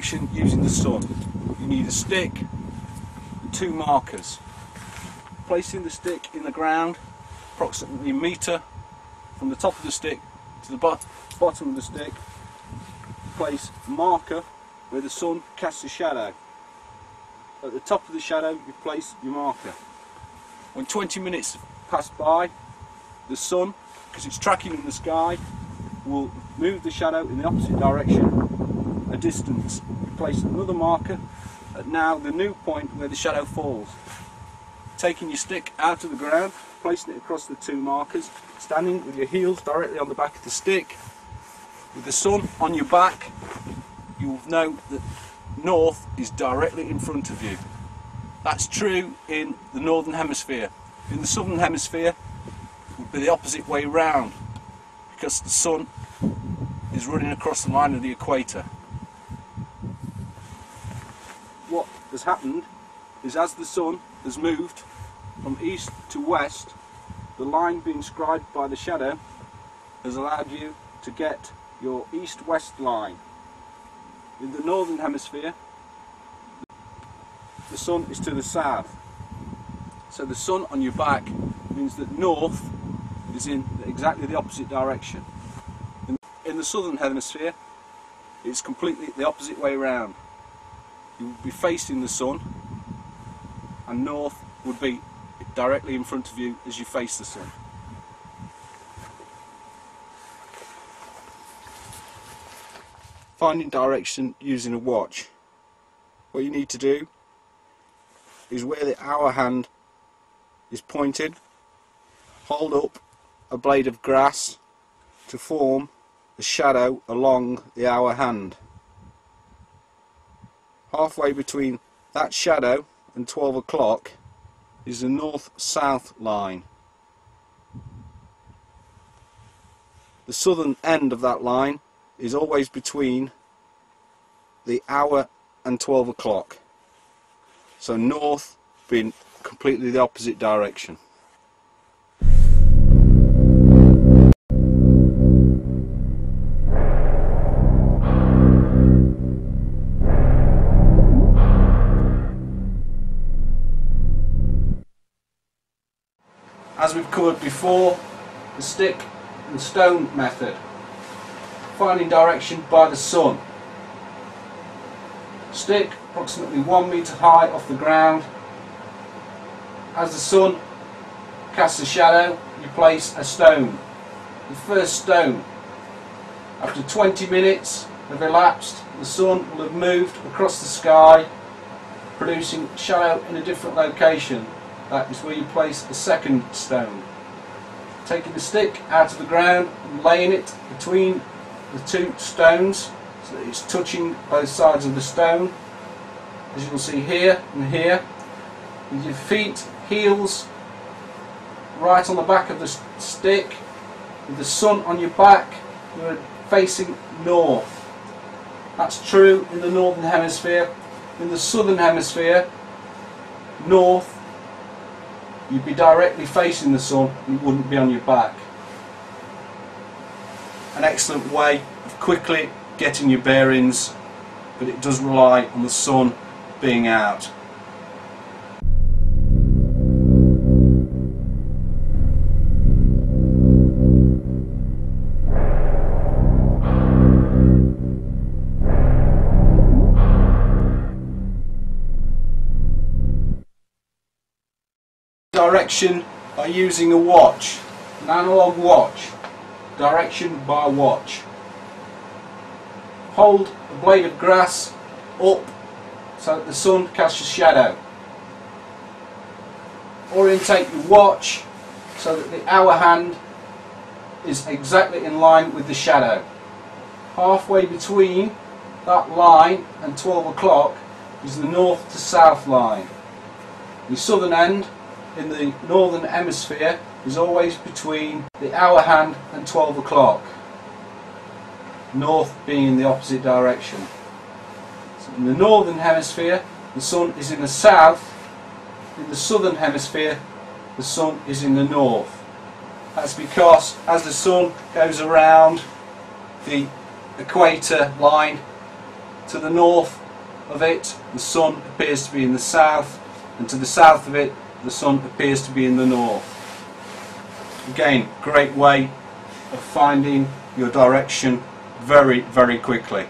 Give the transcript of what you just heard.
direction using the sun. You need a stick and 2 markers. Placing the stick in the ground approximately a metre from the top of the stick to the bottom of the stick. Place a marker where the sun casts a shadow. At the top of the shadow you place your marker. When 20 minutes pass by, the sun, because it's tracking in the sky, will move the shadow in the opposite direction a distance. You place another marker at now the new point where the shadow falls. Taking your stick out of the ground, placing it across the 2 markers, standing with your heels directly on the back of the stick, with the sun on your back, you'll know that north is directly in front of you. That's true in the northern hemisphere. In the southern hemisphere it would be the opposite way round, because the sun is running across the line of the equator. What has happened is, as the sun has moved from east to west, the line being scribed by the shadow has allowed you to get your east-west line. In the northern hemisphere, the sun is to the south, so the sun on your back means that north is in exactly the opposite direction. In the southern hemisphere, it's completely the opposite way around. You would be facing the sun, and north would be directly in front of you as you face the sun. Finding direction using a watch. What you need to do is, where the hour hand is pointed, hold up a blade of grass to form a shadow along the hour hand. Halfway between that shadow and 12 o'clock is the north-south line. The southern end of that line is always between the hour and 12 o'clock. So north being completely the opposite direction. As we've covered before, the stick and stone method. Finding direction by the sun. Stick approximately 1 metre high off the ground. As the sun casts a shadow, you place a stone. The first stone. After 20 minutes have elapsed, the sun will have moved across the sky, producing shadow in a different location. That is where you place the second stone. Taking the stick out of the ground and laying it between the 2 stones so that it's touching both sides of the stone, as you can see here and here, with your feet, heels right on the back of the stick, with the sun on your back, you're facing north. That's true in the northern hemisphere. In the southern hemisphere, north, you'd be directly facing the sun, you wouldn't be on your back. An excellent way of quickly getting your bearings, but it does rely on the sun being out. Direction by using a watch, an analog watch. Direction by watch. Hold a blade of grass up so that the sun casts a shadow. Orientate your watch so that the hour hand is exactly in line with the shadow. Halfway between that line and 12 o'clock is the north to south line. The southern end in the northern hemisphere is always between the hour hand and 12 o'clock. North being in the opposite direction. So in the northern hemisphere the sun is in the south, in the southern hemisphere the sun is in the north. That's because as the sun goes around the equator line To the north of it, the sun appears to be in the south, and to the south of it, the sun appears to be in the north. Again, great way of finding your direction very, very quickly.